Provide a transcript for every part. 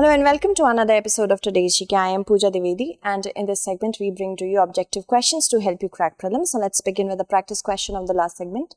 Hello and welcome to another episode of today's GK. I am Pooja Dwivedi, and in this segment we bring to you objective questions to help you crack prelims. So let's begin with the practice question of the last segment.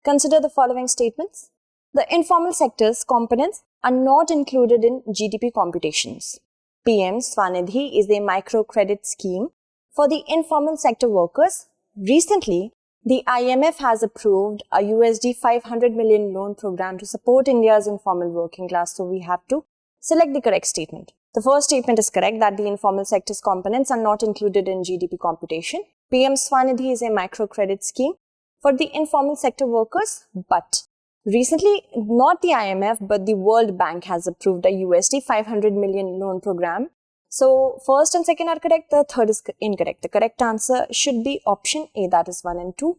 Consider the following statements. The informal sector's components are not included in GDP computations. PM Swanidhi is a microcredit scheme for the informal sector workers. Recently, the IMF has approved a USD 500 million loan program to support India's informal working class. So we have to select the correct statement. The first statement is correct that the informal sector's components are not included in GDP computation. PM Swanidhi is a microcredit scheme for the informal sector workers, but recently not the IMF but the World Bank has approved a USD 500 million loan program. So first and second are correct, the third is incorrect. The correct answer should be option A, that is 1 and 2.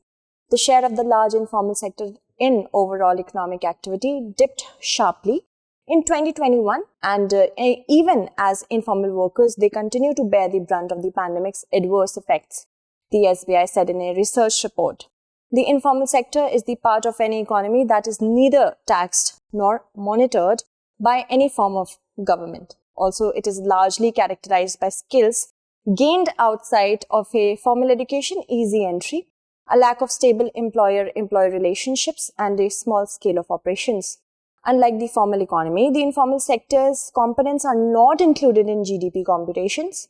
The share of the large informal sector in overall economic activity dipped sharply in 2021, and even as informal workers, they continue to bear the brunt of the pandemic's adverse effects, the SBI said in a research report. The informal sector is the part of any economy that is neither taxed nor monitored by any form of government. Also, it is largely characterized by skills gained outside of a formal education, easy entry, a lack of stable employer-employee relationships, and a small scale of operations. Unlike the formal economy, the informal sector's components are not included in GDP computations.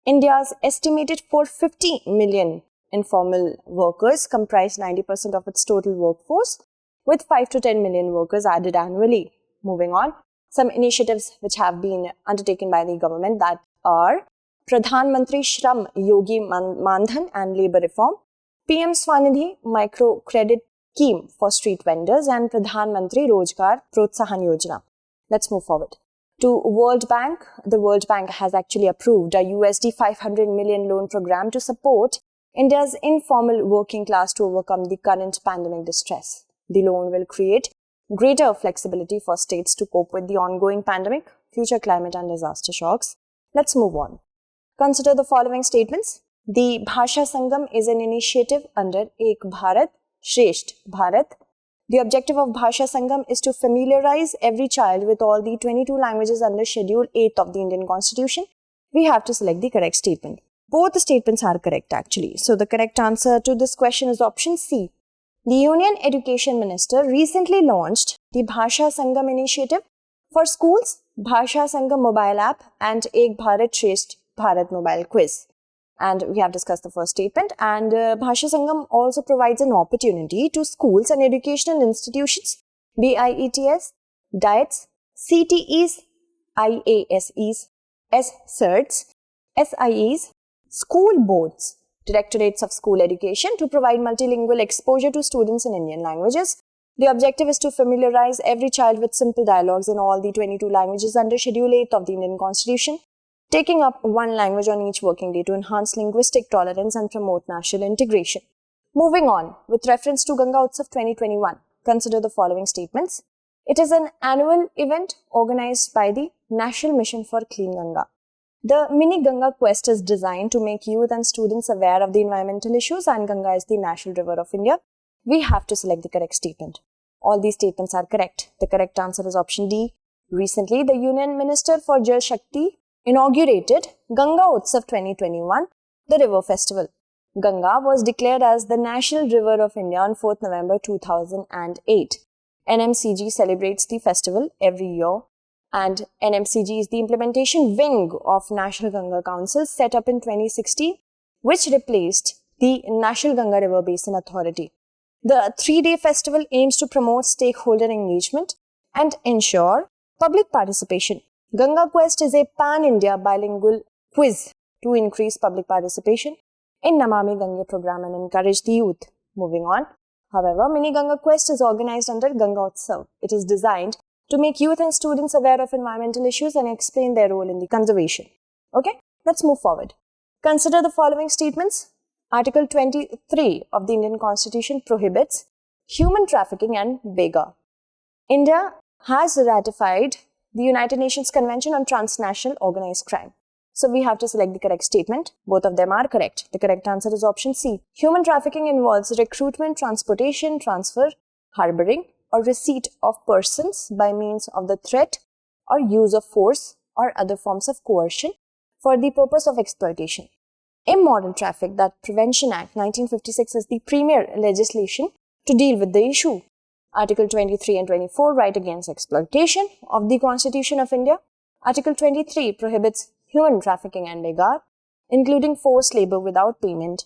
India's estimated 450 million informal workers comprise 90% of its total workforce, with 5 to 10 million workers added annually. Moving on, some initiatives which have been undertaken by the government that are Pradhan Mantri Shram Yogi Mandhan and Labour Reform, PM Swanidhi Micro Credit Scheme for street vendors, and Pradhan Mantri Rozgar Protsahan Yojana. Let's move forward to World Bank. The World Bank has actually approved a USD 500 million loan program to support India's informal working class to overcome the current pandemic distress. The loan will create greater flexibility for states to cope with the ongoing pandemic, future climate and disaster shocks. Let's move on. Consider the following statements. The Bhasha Sangam is an initiative under Ek Bharat Shresht Bharat. The objective of Bhasha Sangam is to familiarize every child with all the 22 languages under Schedule 8 of the Indian Constitution. We have to select the correct statement. Both the statements are correct actually. So the correct answer to this question is option C. The Union Education Minister recently launched the Bhasha Sangam initiative for schools, Bhasha Sangam mobile app, and Ek Bharat Shresht Bharat mobile quiz. And we have discussed the first statement. And Bhasha Sangam also provides an opportunity to schools and educational institutions, BIETs, diets, CTEs, IASEs, SCERTs, SIEs, school boards, directorates of school education to provide multilingual exposure to students in Indian languages. The objective is to familiarize every child with simple dialogues in all the 22 languages under Schedule 8 of the Indian Constitution, taking up one language on each working day to enhance linguistic tolerance and promote national integration. Moving on, with reference to Ganga Utsav 2021, consider the following statements. It is an annual event organized by the National Mission for Clean Ganga. The mini Ganga quest is designed to make youth and students aware of the environmental issues, and Ganga is the national river of India. We have to select the correct statement. All these statements are correct. The correct answer is option D. Recently, the Union Minister for Jal Shakti inaugurated Ganga Utsav 2021, the river festival. Ganga was declared as the national river of India on 4th November 2008. NMCG celebrates the festival every year, and NMCG is the implementation wing of National Ganga Council set up in 2016, which replaced the National Ganga River Basin Authority. The 3-day festival aims to promote stakeholder engagement and ensure public participation. Ganga Quest is a pan-India bilingual quiz to increase public participation in Namami Gange program and encourage the youth. Moving on, however, Mini Ganga Quest is organized under Ganga Utsav. It is designed to make youth and students aware of environmental issues and explain their role in the conservation. Okay, let's move forward. Consider the following statements. Article 23 of the Indian Constitution prohibits human trafficking and beggar. India has ratified the United Nations Convention on Transnational Organized Crime. So we have to select the correct statement. Both of them are correct. The correct answer is option C. Human trafficking involves recruitment, transportation, transfer, harboring, or receipt of persons by means of the threat or use of force, or other forms of coercion for the purpose of exploitation. Immoral Traffic that Prevention Act 1956 is the premier legislation to deal with the issue. Article 23 and 24 Right Against Exploitation of the Constitution of India. Article 23 prohibits human trafficking and begar, including forced labor without payment.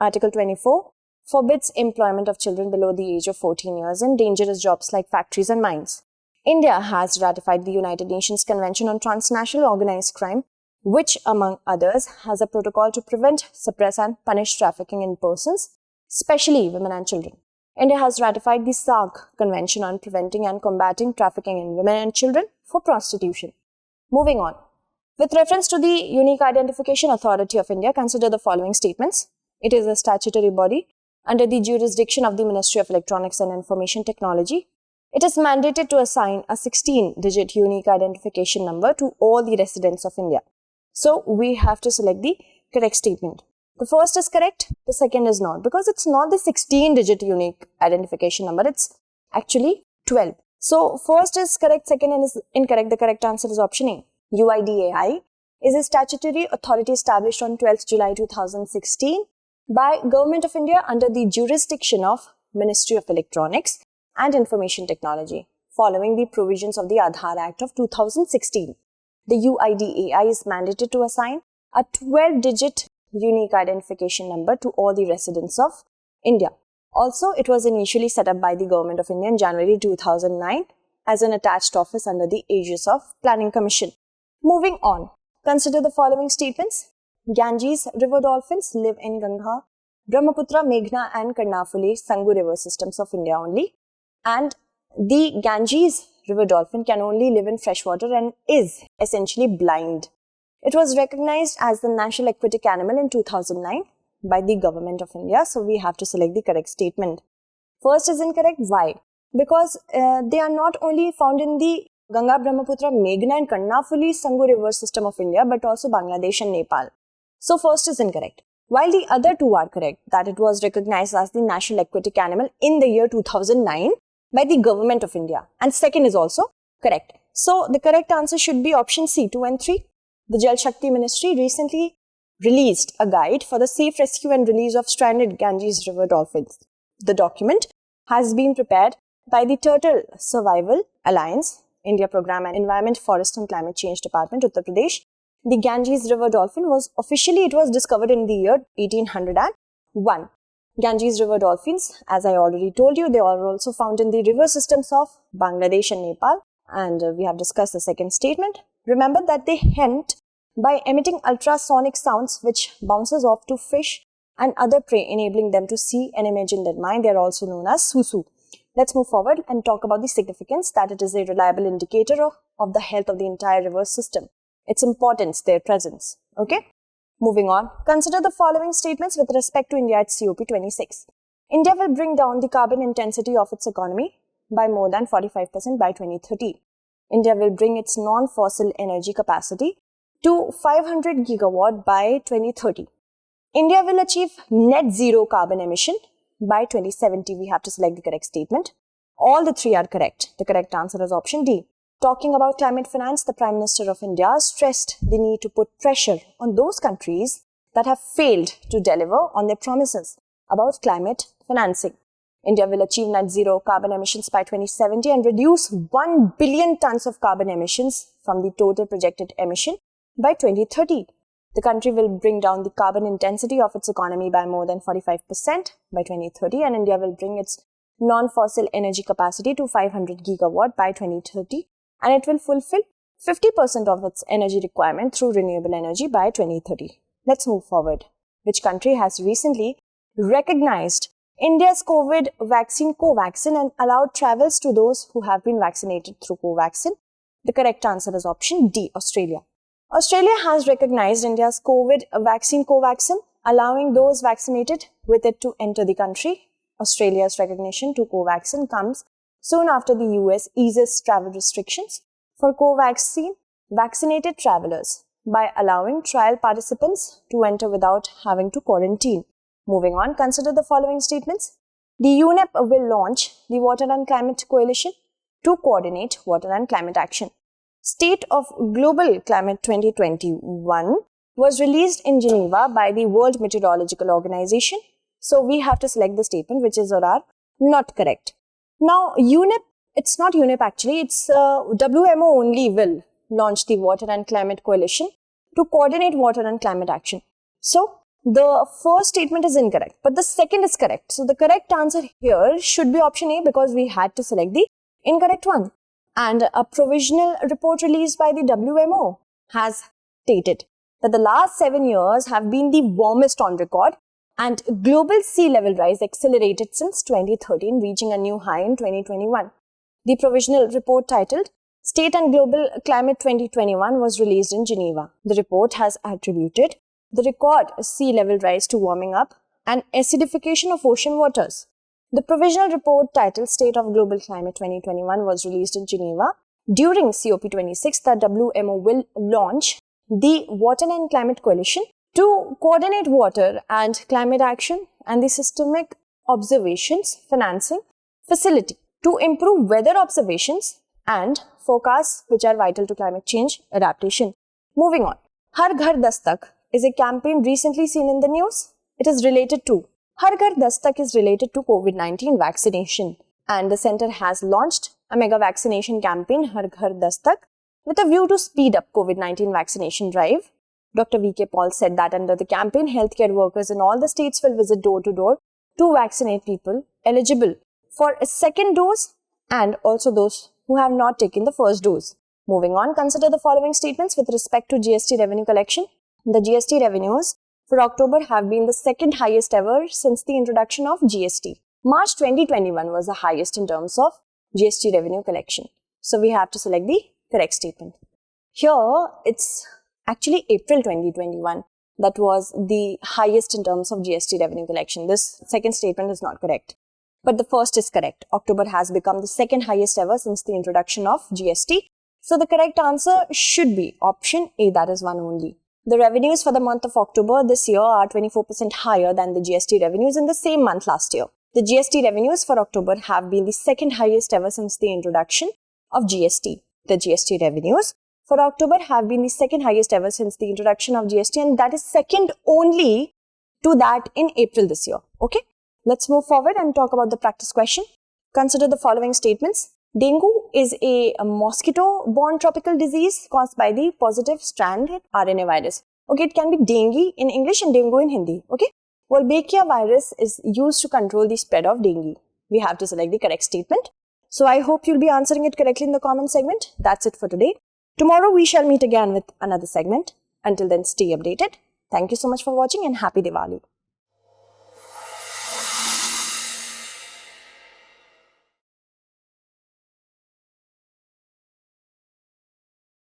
Article 24 forbids employment of children below the age of 14 years in dangerous jobs like factories and mines. India has ratified the United Nations Convention on Transnational Organized Crime, which, among others, has a protocol to prevent, suppress and punish trafficking in persons, especially women and children. India has ratified the 𝐸𝐸 Convention on Preventing and Combating Trafficking in Women and Children for Prostitution. Moving on. With reference to the Unique Identification Authority of India, consider the following statements. It is a statutory body under the jurisdiction of the Ministry of Electronics and Information Technology. It is mandated to assign a 16-digit unique identification number to all the residents of India. So, we have to select the correct statement. The first is correct, the second is not, because it's not the 16-digit unique identification number, it's actually 12. So, first is correct, second is incorrect. The correct answer is option A. UIDAI is a statutory authority established on 12th July 2016 by Government of India under the jurisdiction of Ministry of Electronics and Information Technology, following the provisions of the Aadhaar Act of 2016. The UIDAI is mandated to assign a 12-digit unique identification number to all the residents of India. Also, it was initially set up by the Government of India in January 2009 as an attached office under the aegis of Planning Commission. Moving on, consider the following statements. Ganges river dolphins live in Ganga, Brahmaputra, Meghna and Karnafuli Sangu river systems of India only. And the Ganges river dolphin can only live in freshwater and is essentially blind. It was recognized as the national aquatic animal in 2009 by the Government of India. So, we have to select the correct statement. First is incorrect. Why? Because they are not only found in the Ganga, Brahmaputra, Meghna and Karnafuli Sangu river system of India, but also Bangladesh and Nepal. So, first is incorrect. While the other two are correct, that it was recognized as the national aquatic animal in the year 2009 by the Government of India. And second is also correct. So, the correct answer should be option C, 2 and 3. The Jal Shakti Ministry recently released a guide for the safe rescue and release of stranded Ganges river dolphins. The document has been prepared by the Turtle Survival Alliance, India Program and Environment, Forest and Climate Change Department, Uttar Pradesh. The Ganges river dolphin was discovered in the year 1801. Ganges river dolphins, as I already told you, they are also found in the river systems of Bangladesh and Nepal. And we have discussed the second statement. Remember that they hunt by emitting ultrasonic sounds which bounces off to fish and other prey, enabling them to see an image in their mind. They are also known as susu. Let's move forward and talk about the significance that it is a reliable indicator of the health of the entire river system. Its importance, their presence. Okay? Moving on, consider the following statements with respect to India at COP26. India will bring down the carbon intensity of its economy by more than 45% by 2030. India will bring its non-fossil energy capacity to 500 gigawatt by 2030. India will achieve net zero carbon emission by 2070. We have to select the correct statement. All the three are correct. The correct answer is option D. Talking about climate finance, the Prime Minister of India stressed the need to put pressure on those countries that have failed to deliver on their promises about climate financing. India will achieve net zero carbon emissions by 2070 and reduce 1 billion tons of carbon emissions from the total projected emission by 2030. The country will bring down the carbon intensity of its economy by more than 45% by 2030, and India will bring its non-fossil energy capacity to 500 gigawatt by 2030, and it will fulfill 50% of its energy requirement through renewable energy by 2030. Let's move forward. Which country has recently recognized India's COVID vaccine Covaxin and allowed travels to those who have been vaccinated through Covaxin? The correct answer is option D, Australia. Australia has recognized India's COVID vaccine Covaxin, allowing those vaccinated with it to enter the country. Australia's recognition to Covaxin comes soon after the US eases travel restrictions for Covaxin vaccinated travelers by allowing trial participants to enter without having to quarantine. Moving on, consider the following statements. The UNEP will launch the Water and Climate Coalition to coordinate water and climate action. State of Global Climate 2021 was released in Geneva by the World Meteorological Organization. So we have to select the statement which is or are not correct. Now UNEP, it's not UNEP actually, it's WMO only will launch the Water and Climate Coalition to coordinate water and climate action. So the first statement is incorrect, but the second is correct. So the correct answer here should be option A because we had to select the incorrect one. And a provisional report released by the WMO has stated that the last 7 years have been the warmest on record and global sea level rise accelerated since 2013, reaching a new high in 2021. The provisional report titled State and Global Climate 2021 was released in Geneva. The report has attributed the record sea level rise to warming up and acidification of ocean waters. The provisional report titled State of Global Climate 2021 was released in Geneva. During COP26, the WMO will launch the Water and Climate Coalition to coordinate water and climate action and the systemic observations financing facility to improve weather observations and forecasts which are vital to climate change adaptation. Moving on. Har Ghar Dastak is a campaign recently seen in the news. It is related to Har Ghar Dastak is related to COVID-19 vaccination, and the center has launched a mega vaccination campaign Har Ghar Dastak with a view to speed up COVID-19 vaccination drive. Dr. V.K. Paul said that under the campaign, healthcare workers in all the states will visit door to door to vaccinate people eligible for a second dose and also those who have not taken the first dose. Moving on, consider the following statements with respect to GST revenue collection. The GST revenues for October have been the second highest ever since the introduction of GST. March 2021 was the highest in terms of GST revenue collection. So we have to select the correct statement. Here it's actually April 2021 that was the highest in terms of GST revenue collection. This second statement is not correct, but the first is correct. October has become the second highest ever since the introduction of GST. So the correct answer should be option A, that is one only. The revenues for the month of October this year are 24% higher than the GST revenues in the same month last year. The GST revenues for October have been the second highest ever since the introduction of GST. The GST revenues for October have been the second highest ever since the introduction of GST, and that is second only to that in April this year. Okay, let's move forward and talk about the practice question. Consider the following statements. Dengue is a mosquito-borne tropical disease caused by the positive stranded RNA virus. Okay, it can be dengue in English and dengue in Hindi. Okay, Wolbachia virus is used to control the spread of dengue. We have to select the correct statement. So I hope you'll be answering it correctly in the comment segment. That's it for today. Tomorrow we shall meet again with another segment. Until then, stay updated. Thank you so much for watching and happy Diwali.